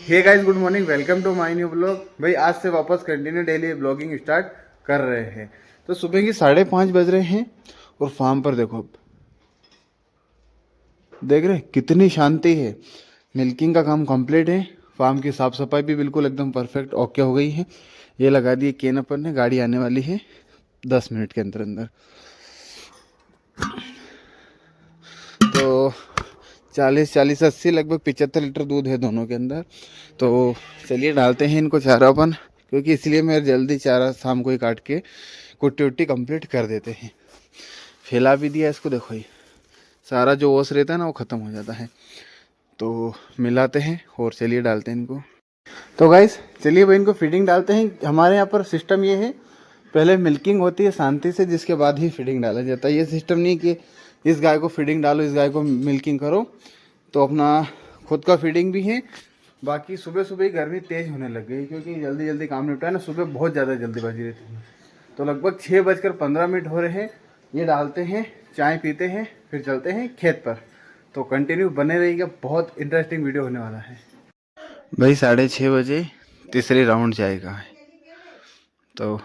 Hey guys, good morning, welcome to my new blog. भाई आज से वापस कंटिन्यू डेली ब्लॉगिंग स्टार्ट कर रहे हैं। तो सुबह की 5:30 बज रहे हैं और फार्म पर देखो, देख रहे कितनी शांति है। मिल्किंग का काम कंप्लीट है। फार्म की साफ सफाई भी बिल्कुल एकदम परफेक्ट ओके हो गई है। ये लगा दिए केन अपन ने, गाड़ी आने वाली है 10 मिनट के अंदर अंदर। तो 40-80 लगभग 75 लीटर दूध है दोनों के अंदर। तो चलिए डालते हैं इनको चारा अपन, क्योंकि इसलिए मैं जल्दी चारा शाम को ही काट के कुट्टी उट्टी कंप्लीट कर देते हैं। फैला भी दिया इसको, देखो ये सारा जो ओस रहता है ना वो ख़त्म हो जाता है। तो मिलाते हैं और चलिए डालते हैं इनको। तो गाइस चलिए भाई इनको फीडिंग डालते हैं। हमारे यहाँ पर सिस्टम ये है, पहले मिल्किंग होती है शांति से, जिसके बाद ही फीडिंग डाला जाता है। ये सिस्टम नहीं कि इस गाय को फीडिंग डालो, इस गाय को मिल्किंग करो। तो अपना खुद का फीडिंग भी है। बाकी सुबह सुबह ही गर्मी तेज़ होने लग गई, क्योंकि जल्दी जल्दी काम निपटा है ना। सुबह बहुत ज़्यादा जल्दीबाजी रहती है। तो लगभग 6:15 हो रहे हैं। ये डालते हैं, चाय पीते हैं, फिर चलते हैं खेत पर। तो कंटिन्यू बने रहिएगा, बहुत इंटरेस्टिंग वीडियो होने वाला है। भाई 6:30 बजे तीसरे राउंड जाएगा है, तो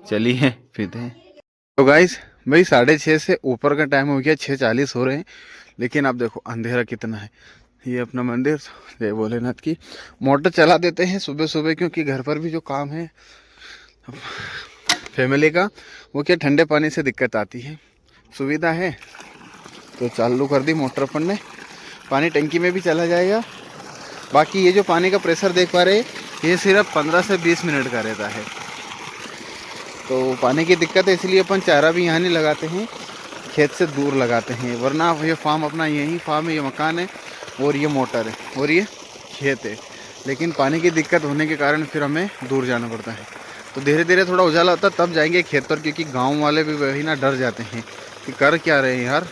चलिए पीते हैं। तो गाइस भाई 6:30 से ऊपर का टाइम हो गया, 6:40 हो रहे हैं। लेकिन आप देखो अंधेरा कितना है। ये अपना मंदिर जय भोलेनाथ की। मोटर चला देते हैं सुबह सुबह, क्योंकि घर पर भी जो काम है फैमिली का, वो क्या ठंडे पानी से दिक्कत आती है। सुविधा है तो चालू कर दी मोटर अपन ने। पानी टंकी में भी चला जाएगा। बाकी ये जो पानी का प्रेशर देख पा रहे हैं, ये सिर्फ 15 से 20 मिनट का रहता है। तो पानी की दिक्कत है, इसलिए अपन चारा भी यहाँ नहीं लगाते हैं, खेत से दूर लगाते हैं। वरना ये फार्म अपना यही फार्म है, ये मकान है और ये मोटर है और ये खेत है। लेकिन पानी की दिक्कत होने के कारण फिर हमें दूर जाना पड़ता है। तो धीरे धीरे थोड़ा उजाला होता है तब जाएंगे खेत पर, क्योंकि गांव वाले भी वही ना डर जाते हैं कि कर क्या रहे हैं यार,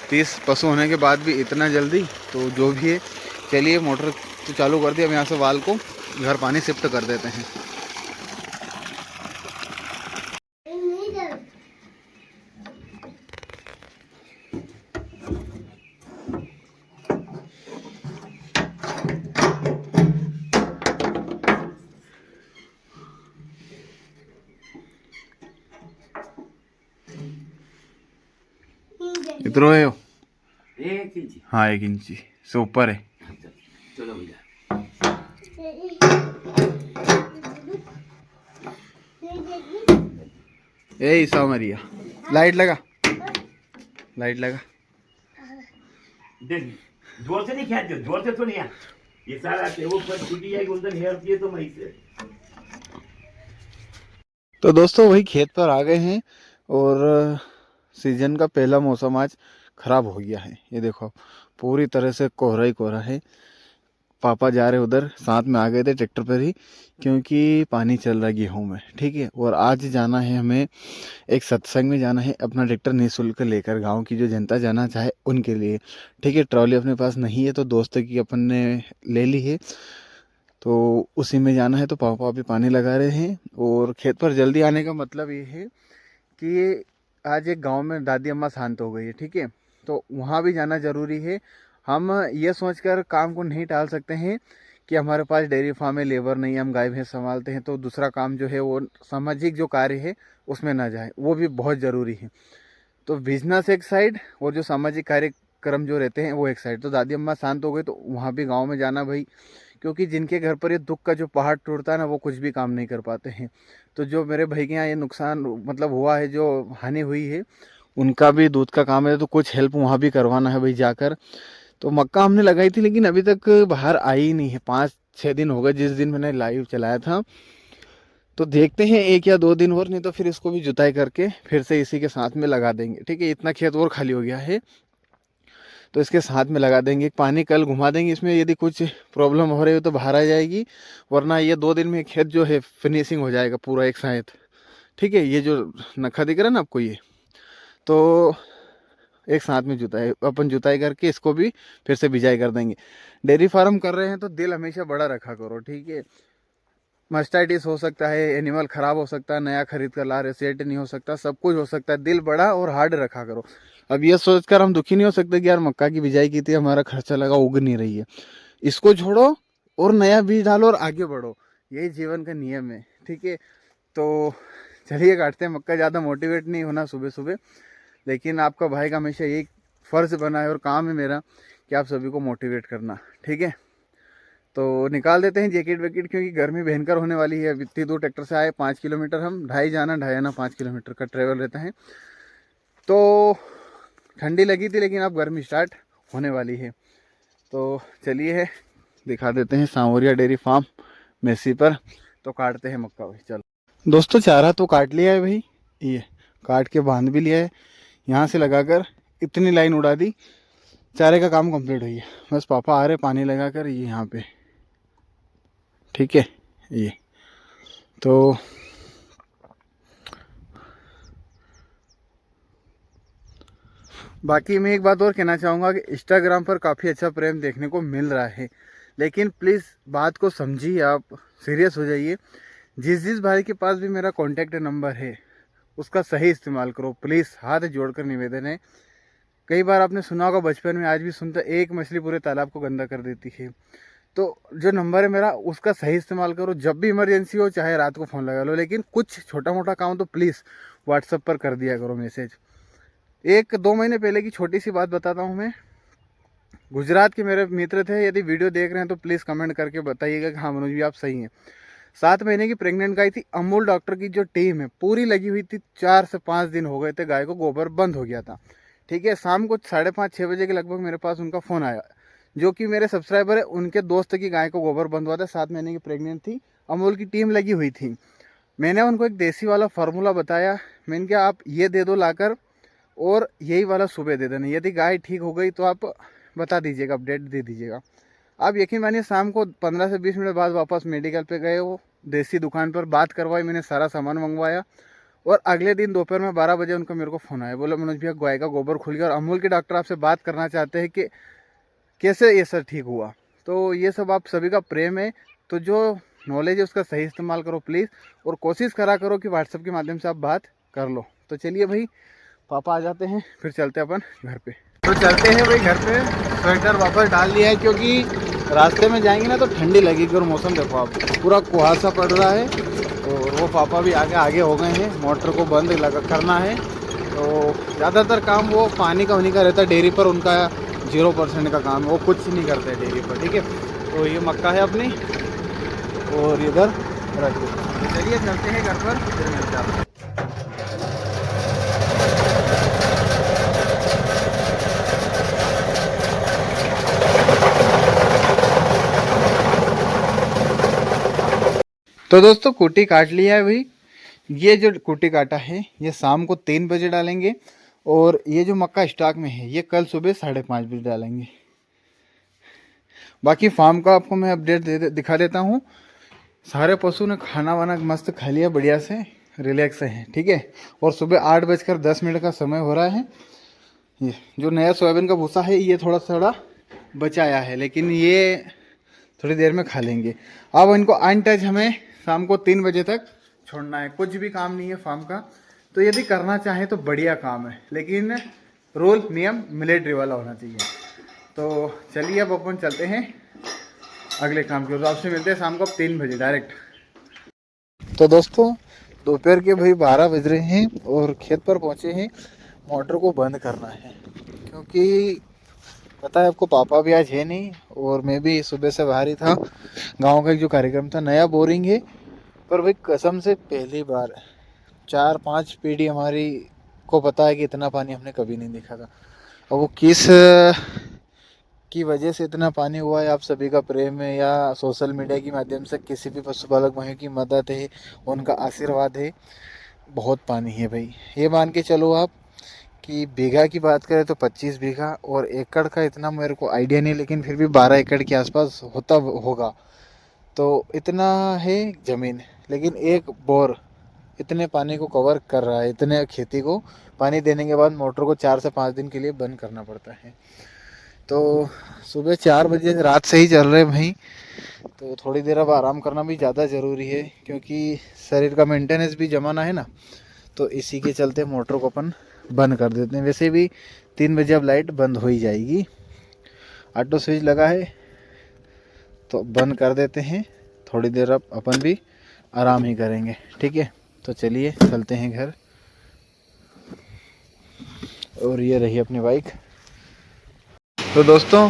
30 पशु होने के बाद भी इतना जल्दी। तो जो भी है, चलिए मोटर तो चालू कर दी। अब यहाँ से वाल को घर पानी शिफ्ट कर देते हैं। इतना है हो? 1 इंच। हाँ 1 इंची से ऊपर है। चलो भैया, ए ईसा मरिया, लाइट लगा, लाइट लगा। देख जोर से नहीं खींच दो, जोर से तो नहीं। ये सारा वो पर छूटी जाएगी, उधर हेयर दिए तो मई से। तो दोस्तों वही खेत पर आ गए हैं और सीजन का पहला मौसम आज खराब हो गया है। ये देखो पूरी तरह से कोहरा ही कोहरा है। पापा जा रहे उधर, साथ में आ गए थे ट्रैक्टर पर ही, क्योंकि पानी चल रहा है गेहूँ में, ठीक है। और आज जाना है हमें एक सत्संग में, जाना है अपना ट्रैक्टर निःशुल्क लेकर, गांव की जो जनता जाना चाहे उनके लिए, ठीक है। ट्रॉली अपने पास नहीं है तो दोस्तों की अपन ने ले ली है, तो उसी में जाना है। तो पापा अभी पानी लगा रहे हैं। और खेत पर जल्दी आने का मतलब ये है कि आज एक गांव में दादी अम्मा शांत हो गई है, ठीक है। तो वहाँ भी जाना ज़रूरी है। हम ये सोचकर काम को नहीं टाल सकते हैं कि हमारे पास डेयरी फार्म है, लेबर नहीं है, हम गाय भैंस संभालते हैं, तो दूसरा काम जो है वो सामाजिक जो कार्य है उसमें ना जाए, वो भी बहुत ज़रूरी है। तो बिजनेस एक साइड और जो सामाजिक कार्यक्रम जो रहते हैं वो एक साइड। तो दादी अम्मा शांत हो गई तो वहाँ भी गाँव में जाना भाई, क्योंकि जिनके घर पर ये दुख का जो पहाड़ टूटता है ना, वो कुछ भी काम नहीं कर पाते हैं। तो जो मेरे भाई के यहाँ ये नुकसान मतलब हुआ है, जो हानि हुई है, उनका भी दूध का काम है, तो कुछ हेल्प वहाँ भी करवाना है भाई जाकर। तो मक्का हमने लगाई थी, लेकिन अभी तक बाहर आई ही नहीं है। 5-6 दिन हो गए जिस दिन मैंने लाइव चलाया था। तो देखते हैं 1 या 2 दिन और, नहीं तो फिर इसको भी जुताई करके फिर से इसी के साथ में लगा देंगे, ठीक है। इतना खेत और खाली हो गया है तो इसके साथ में लगा देंगे। पानी कल घुमा देंगे इसमें, यदि कुछ प्रॉब्लम हो रही हो तो बाहर आ जाएगी, वरना ये 2 दिन में खेत जो है फिनिशिंग हो जाएगा पूरा एक साथ, ठीक है। ये जो नखा दिख रहा है ना आपको, ये तो एक साथ में जुताई, अपन जुताई करके इसको भी फिर से बिजाई कर देंगे। डेयरी फार्म कर रहे हैं तो दिल हमेशा बड़ा रखा करो, ठीक है। मस्टाइटिस हो सकता है, एनिमल ख़राब हो सकता है, नया खरीद कर ला रहे, सेट नहीं हो सकता, सब कुछ हो सकता है। दिल बड़ा और हार्ड रखा करो। अब ये सोचकर हम दुखी नहीं हो सकते कि यार मक्का की बिजाई की थी, हमारा खर्चा लगा, उग नहीं रही है। इसको छोड़ो, और नया बीज डालो और आगे बढ़ो, यही जीवन का नियम है। ठीक है, तो चलिए काटते हैं मक्का। ज़्यादा मोटिवेट नहीं होना सुबह सुबह, लेकिन आपका भाई का हमेशा यही फ़र्ज़ बना है और काम है मेरा कि आप सभी को मोटिवेट करना। ठीक है, तो निकाल देते हैं जैकेट वैकेट, क्योंकि गर्मी भयंकर होने वाली है। अब इतनी दूर ट्रैक्टर से आए, 5 किलोमीटर, हम ढाई आना 5 किलोमीटर का ट्रेवल रहता है। तो ठंडी लगी थी, लेकिन अब गर्मी स्टार्ट होने वाली है। तो चलिए दिखा देते हैं सांवरिया डेयरी फार्म मेसी पर। तो काटते हैं मक्का भाई, चलो दोस्तों। चारा तो काट लिया है भाई, ये काट के बांध भी लिया है। यहाँ से लगाकर इतनी लाइन उड़ा दी, चारे का काम कंप्लीट हुई है। बस पापा आ रहे पानी लगाकर ये यहाँ पे। ठीक है, ये तो बाकी मैं एक बात और कहना चाहूँगा कि इंस्टाग्राम पर काफ़ी अच्छा प्रेम देखने को मिल रहा है, लेकिन प्लीज़ बात को समझिए, आप सीरियस हो जाइए। जिस भाई के पास भी मेरा कॉन्टैक्ट नंबर है उसका सही इस्तेमाल करो प्लीज़, हाथ जोड़कर निवेदन है। कई बार आपने सुना होगा, बचपन में आज भी सुनता, एक मछली पूरे तालाब को गंदा कर देती है। तो जो नंबर है मेरा, उसका सही इस्तेमाल करो। जब भी इमरजेंसी हो, चाहे रात को फ़ोन लगा लो, लेकिन कुछ छोटा मोटा काम तो प्लीज़ व्हाट्सएप पर कर दिया करो मैसेज। 1-2 महीने पहले की छोटी सी बात बताता हूँ मैं। गुजरात के मेरे मित्र थे, यदि वीडियो देख रहे हैं तो प्लीज़ कमेंट करके बताइएगा कि हाँ मनोज जी आप सही हैं। 7 महीने की प्रेग्नेंट गाय थी। अमूल डॉक्टर की जो टीम है पूरी लगी हुई थी। 4 से 5 दिन हो गए थे, गाय को गोबर बंद हो गया था। ठीक है, शाम को 5:30-6 बजे के लगभग मेरे पास उनका फ़ोन आया, जो कि मेरे सब्सक्राइबर है, उनके दोस्त की गाय को गोबर बंद हुआ था। 7 महीने की प्रेग्नेंट थी, अमूल की टीम लगी हुई थी। मैंने उनको एक देसी वाला फार्मूला बताया। मैंने कहा आप ये दे दो लाकर, और यही वाला सुबह दे देना। यदि गाय ठीक हो गई तो आप बता दीजिएगा, अपडेट दे दीजिएगा। आप यकीन मानिए, शाम को 15 से 20 मिनट बाद वापस मेडिकल पे गए, वो देसी दुकान पर बात करवाई, मैंने सारा सामान मंगवाया। और अगले दिन दोपहर में 12 बजे उनका मेरे को फ़ोन आया, बोला मनोज भैया गाय का गोबर खुल गया और अमूल के डॉक्टर आपसे बात करना चाहते हैं कि कैसे ये सर ठीक हुआ। तो ये सब आप सभी का प्रेम है, तो जो नॉलेज है उसका सही इस्तेमाल करो प्लीज़, और कोशिश करा करो कि व्हाट्सएप के माध्यम से आप बात कर लो। तो चलिए भाई, पापा आ जाते हैं, फिर चलते हैं अपन घर पे। तो चलते हैं भाई घर पे। स्वेटर वापस डाल लिया है, क्योंकि रास्ते में जाएंगे ना तो ठंडी लगेगी। और मौसम देखो आप, पूरा कुहासा पड़ रहा है। और वो पापा भी आगे हो गए हैं, मोटर को बंद लगा करना है। तो ज़्यादातर काम वो पानी का उन्हीं का रहता है, डेयरी पर उनका 0% का काम है, वो कुछ नहीं करते डेयरी पर। ठीक है, तो ये मक्का है अपनी, और इधर रख दो। चलिए चलते हैं घर पर, फिर मिलते हैं। तो दोस्तों कुट्टी काट लिया है भाई। ये जो कुट्टी काटा है ये शाम को 3 बजे डालेंगे, और ये जो मक्का स्टॉक में है ये कल सुबह 5:30 बजे डालेंगे। बाकी फार्म का आपको मैं अपडेट दिखा देता हूँ। सारे पशु ने खाना वाना मस्त खा लिया, बढ़िया से रिलैक्स है। ठीक है, और सुबह 8:10 का समय हो रहा है। ये जो नया सोयाबीन का भूसा है ये थोड़ा थोड़ा बचाया है, लेकिन ये थोड़ी देर में खा लेंगे। अब इनको अनटच हमें शाम को 3 बजे तक छोड़ना है। कुछ भी काम नहीं है फार्म का, तो यदि करना चाहें तो बढ़िया काम है, लेकिन रूल नियम मिलिट्री वाला होना चाहिए। तो चलिए अब अपन चलते हैं अगले काम की ओर। आपसे मिलते हैं शाम को 3 बजे डायरेक्ट। तो दोस्तों दोपहर के भाई 12 बज रहे हैं और खेत पर पहुंचे हैं। मोटर को बंद करना है, क्योंकि पता है आपको पापा भी आज है नहीं, और मैं भी सुबह से बाहर ही था। गांव का एक जो कार्यक्रम था, नया बोरिंग है, पर भाई कसम से पहली बार 4-5 पीढ़ी हमारी को पता है कि इतना पानी हमने कभी नहीं देखा था। और वो किस की वजह से इतना पानी हुआ है, आप सभी का प्रेम है या सोशल मीडिया के माध्यम से किसी भी पशुपालक भाइयों की मदद है, उनका आशीर्वाद है। बहुत पानी है भाई, ये मान के चलो आप कि बीघा की बात करें तो 25 बीघा, और एकड़ का इतना मेरे को आइडिया नहीं, लेकिन फिर भी 12 एकड़ के आसपास होता होगा। तो इतना है ज़मीन, लेकिन एक बोर इतने पानी को कवर कर रहा है। इतने खेती को पानी देने के बाद मोटर को 4 से 5 दिन के लिए बंद करना पड़ता है। तो सुबह 4 बजे रात से ही चल रहे भाई, तो थोड़ी देर अब आराम करना भी ज़्यादा ज़रूरी है, क्योंकि शरीर का मेंटेनेंस भी जमाना है ना। तो इसी के चलते मोटर को अपन बंद कर देते हैं। वैसे भी 3 बजे अब लाइट बंद हो ही जाएगी। ऑटो स्विच लगा है, तो बंद कर देते हैं, थोड़ी देर अब अपन भी आराम ही करेंगे, ठीक है। तो चलिए चलते हैं घर। और ये रही अपनी बाइक। तो दोस्तों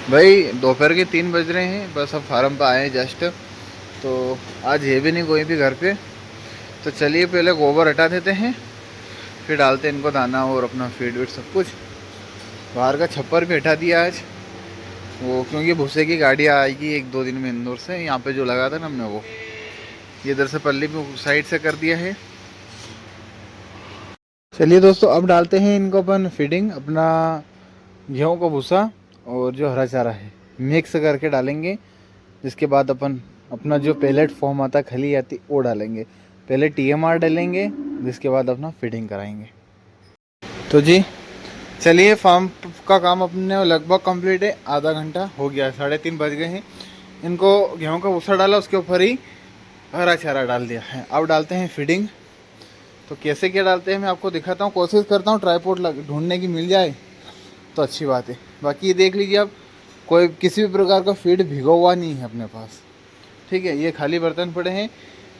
भाई दोपहर के 3 बज रहे हैं, बस अब फार्म पे आए हैं जस्ट। तो आज है भी नहीं कोई भी घर पे, तो चलिए पहले गोबर हटा देते हैं, फिर डालते हैं इनको दाना और अपना फीड वीड सब कुछ। बाहर का छप्पर भी हटा दिया आज, वो क्योंकि भूसे की गाड़ी आएगी 1-2 दिन में इंदौर से। यहाँ पे जो लगा था ना हमने, वो ये इधर से पल्ली पे साइड से कर दिया है। चलिए दोस्तों अब डालते हैं इनको अपन फीडिंग, अपना गेहूँ का भूसा और जो हरा चारा है मिक्स करके डालेंगे। जिसके बाद अपन अपना जो पेलेट फॉर्म आता, खली आती, वो डालेंगे। पहले TMR डालेंगे, जिसके बाद अपना फीडिंग कराएंगे। तो जी चलिए, फार्म का काम अपने लगभग कंप्लीट है, आधा घंटा हो गया, 3:30 बज गए हैं। इनको गेहूं का भूसा डाला, उसके ऊपर ही हरा चारा डाल दिया है। अब डालते हैं फीडिंग। तो कैसे क्या डालते हैं मैं आपको दिखाता हूँ, कोशिश करता हूँ ट्राइपॉड ढूंढने की मिल जाए तो अच्छी बात है। बाकी ये देख लीजिए, अब कोई किसी भी प्रकार का फीड भिगा हुआ नहीं है अपने पास, ठीक है। ये खाली बर्तन पड़े हैं,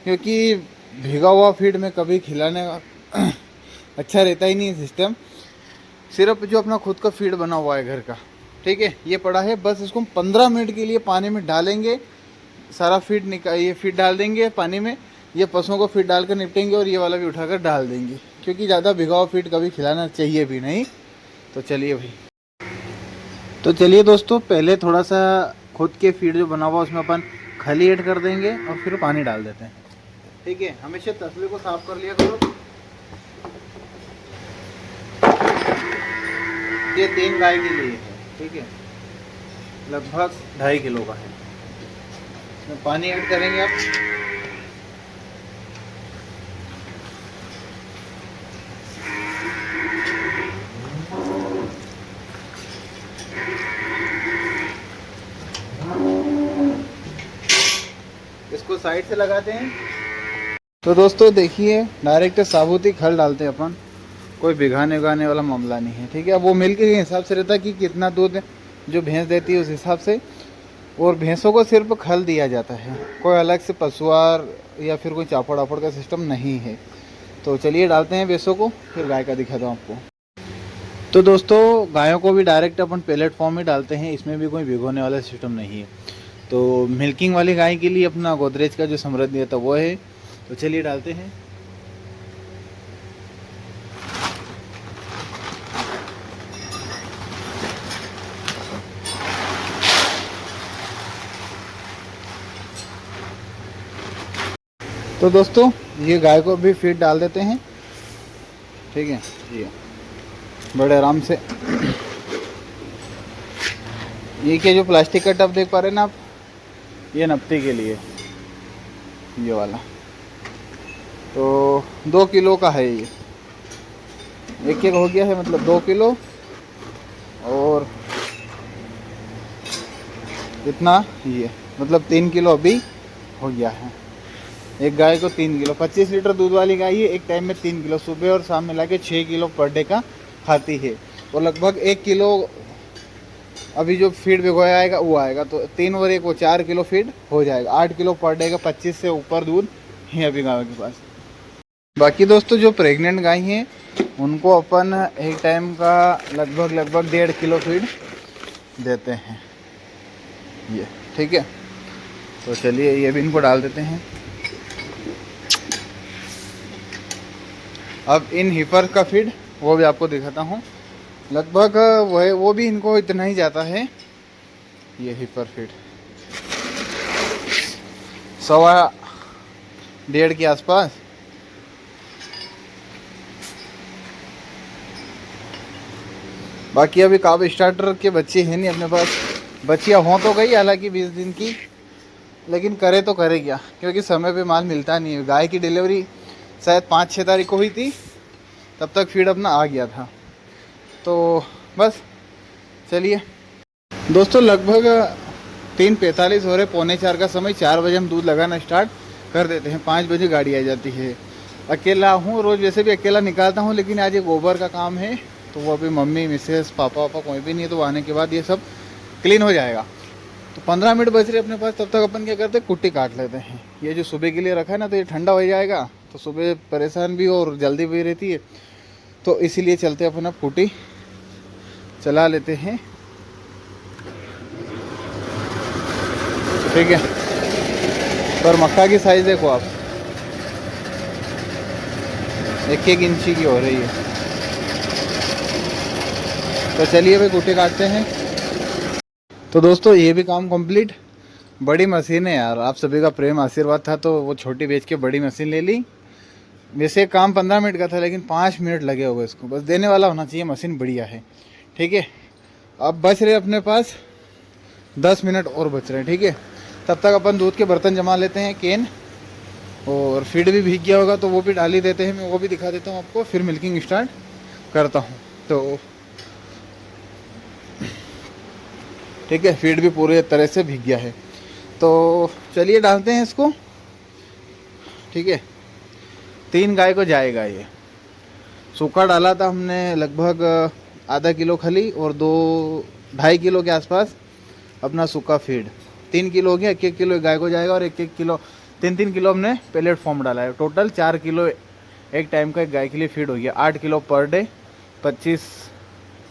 क्योंकि भिगा हुआ फीड में कभी खिलाने का अच्छा रहता ही नहीं है सिस्टम। सिर्फ जो अपना खुद का फीड बना हुआ है घर का, ठीक है, ये पड़ा है। बस इसको 15 मिनट के लिए पानी में डालेंगे, सारा फीड ये फीड डाल देंगे पानी में, ये पशुओं को फीड डालकर निपटेंगे और ये वाला भी उठाकर डाल देंगे, क्योंकि ज़्यादा भिगा हुआ फीड कभी खिलाना चाहिए भी नहीं। तो चलिए भाई, तो चलिए दोस्तों, पहले थोड़ा सा खुद के फीड जो बना हुआ उसमें अपन खली ऐड कर देंगे और फिर पानी डाल देते हैं, ठीक है। हमेशा तसले को साफ कर लिया करो। ये 3 गाय के लिए है, ठीक है, लगभग 2.5 किलो का है। इसमें पानी ऐड करेंगे आप। इसको साइड से लगाते हैं। तो दोस्तों देखिए, डायरेक्ट साबुती खल डालते हैं अपन, कोई भिगाने उगाने वाला मामला नहीं है, ठीक है। अब वो मिल्क के हिसाब से रहता है कि कितना दूध जो भैंस देती है उस हिसाब से, और भैंसों को सिर्फ खल दिया जाता है, कोई अलग से पशुआर या फिर कोई चापड़ वापड़ का सिस्टम नहीं है। तो चलिए डालते हैं भैंसों को, फिर गाय का दिखाता हूँ आपको। तो दोस्तों गायों को भी डायरेक्ट अपन पेलेट फॉर्म में डालते हैं, इसमें भी कोई भिगोने वाला सिस्टम नहीं है। तो मिल्किंग वाली गाय के लिए अपना गोदरेज का जो समृद्धि था वो है। तो चलिए डालते हैं। तो दोस्तों ये गाय को भी फीड डाल देते हैं, ठीक है। ये बड़े आराम से, ये क्या जो प्लास्टिक का टब देख पा रहे हैं ना आप, ये नपती के लिए, ये वाला। तो 2 किलो का है ये, एक हो गया है, मतलब 2 किलो। और इतना ये मतलब 3 किलो अभी हो गया है। एक गाय को 3 किलो, 25 लीटर दूध वाली गाय है, एक टाइम में 3 किलो, सुबह और शाम मिला के 6 किलो पर डे का खाती है। और लगभग 1 किलो अभी जो फीड भिगोया आएगा वो आएगा, तो 3 और 1 वो 4 किलो फीड हो जाएगा। 8 किलो पर डे का 25 से ऊपर दूध है अभी गायों के पास। बाकी दोस्तों जो प्रेग्नेंट गाय हैं उनको अपन एक टाइम का लगभग 1.5 किलो फीड देते हैं, ये ठीक है। तो चलिए ये भी इनको डाल देते हैं। अब इन हिपर का फीड वो भी आपको दिखाता हूँ, लगभग वो भी इनको इतना ही जाता है। ये हिपर फीड 1.25 के आसपास। बाकी अभी काब स्टार्टर के बच्चे हैं नहीं अपने पास, बच्चियाँ हों तो गई हालांकि 20 दिन की, लेकिन करे तो करे क्या, क्योंकि समय पे माल मिलता नहीं है। गाय की डिलीवरी शायद 5-6 तारीख को हुई थी, तब तक फीड अपना आ गया था। तो बस चलिए दोस्तों, लगभग 3:45 हो रहे, 3:45 का समय। 4 बजे हम दूध लगाना स्टार्ट कर देते हैं, 5 बजे गाड़ी आ जाती है। अकेला हूँ, रोज़ वैसे भी अकेला निकालता हूँ, लेकिन आज ये गोबर का काम है तो वो अभी मम्मी मिसेस पापा कोई भी नहीं है, तो आने के बाद ये सब क्लीन हो जाएगा। तो 15 मिनट बच रहे अपने पास, तब तक अपन क्या करते हैं, कुट्टी काट लेते हैं। ये जो सुबह के लिए रखा है ना, तो ये ठंडा हो जाएगा, तो सुबह परेशान भी और जल्दी भी रहती है, तो इसीलिए चलते अपन अब कुट्टी चला लेते हैं। ठीक है, पर मक्का की साइज़ देखो आप, 1-1 इंची की हो रही है। तो चलिए भाई कुट्टी काटते हैं। तो दोस्तों ये भी काम कंप्लीट। बड़ी मशीन है यार, आप सभी का प्रेम आशीर्वाद था तो वो छोटी बेच के बड़ी मशीन ले ली। वैसे काम 15 मिनट का था, लेकिन 5 मिनट लगे हुए इसको, बस देने वाला होना चाहिए, मशीन बढ़िया है। ठीक है, अब बच रहे अपने पास 10 मिनट और बच रहे हैं। ठीक है, तब तक अपन दूध के बर्तन जमा लेते हैं, केन, और फीड भी भीग गया होगा तो वो भी डाल ही देते हैं। मैं वो भी दिखा देता हूँ आपको, फिर मिल्किंग स्टार्ट करता हूँ। तो ठीक है, फीड भी पूरे तरह से भीग गया है, तो चलिए डालते हैं इसको। ठीक है, 3 गाय को जाएगा ये। सूखा डाला था हमने लगभग आधा किलो खली और 2-2.5 किलो के आसपास अपना सूखा फीड। 3 किलो हो गया, 1-1 किलो एक गाय को जाएगा और 1-1 किलो 3-3 किलो हमने पेलेट फॉर्म डाला है। टोटल 4 किलो एक टाइम का एक गाय के लिए फीड हो गया। 8 किलो पर डे, 25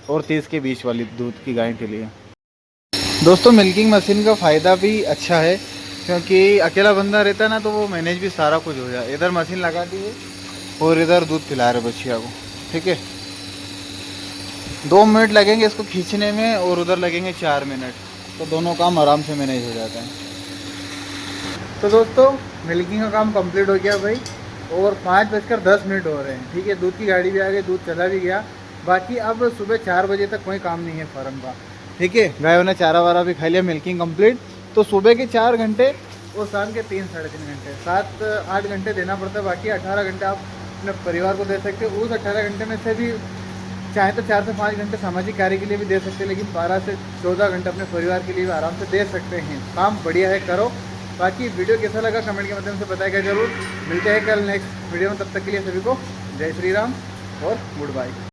और 30 के बीच वाली दूध की गाय के लिए। दोस्तों मिल्किंग मशीन का फ़ायदा भी अच्छा है, क्योंकि अकेला बंदा रहता है ना, तो वो मैनेज भी सारा कुछ हो जाए। इधर मशीन लगा दी है और इधर दूध पिला रहे बच्चिया को। ठीक है, 2 मिनट लगेंगे इसको खींचने में और उधर लगेंगे 4 मिनट, तो दोनों काम आराम से मैनेज हो जाता है। तो दोस्तों मिल्किंग का काम कंप्लीट हो गया भाई, और 5:10 हो रहे हैं। ठीक है, दूध की गाड़ी भी आ गई, दूध चला भी गया। बाकी अब सुबह 4 बजे तक कोई काम नहीं है फार्म का। ठीक है, गायों ने चारा वारा भी खा लिया, मिल्किंग कंप्लीट। तो सुबह के 4 घंटे और शाम के 3-3.5 घंटे, 7-8 घंटे देना पड़ता है। बाकी 18 घंटे आप अपने परिवार को दे सकते हो। उस 18 घंटे में से भी चाहे तो 4 से 5 घंटे सामाजिक कार्य के लिए भी दे सकते हैं, लेकिन 12 से 14 घंटे अपने परिवार के लिए भी आराम से दे सकते हैं। काम बढ़िया है, करो। बाकी वीडियो कैसा लगा कमेंट के माध्यम से बताएगा जरूर। मिलते हैं कल नेक्स्ट वीडियो में, तब तक के लिए सभी को जय श्री राम और गुड बाय।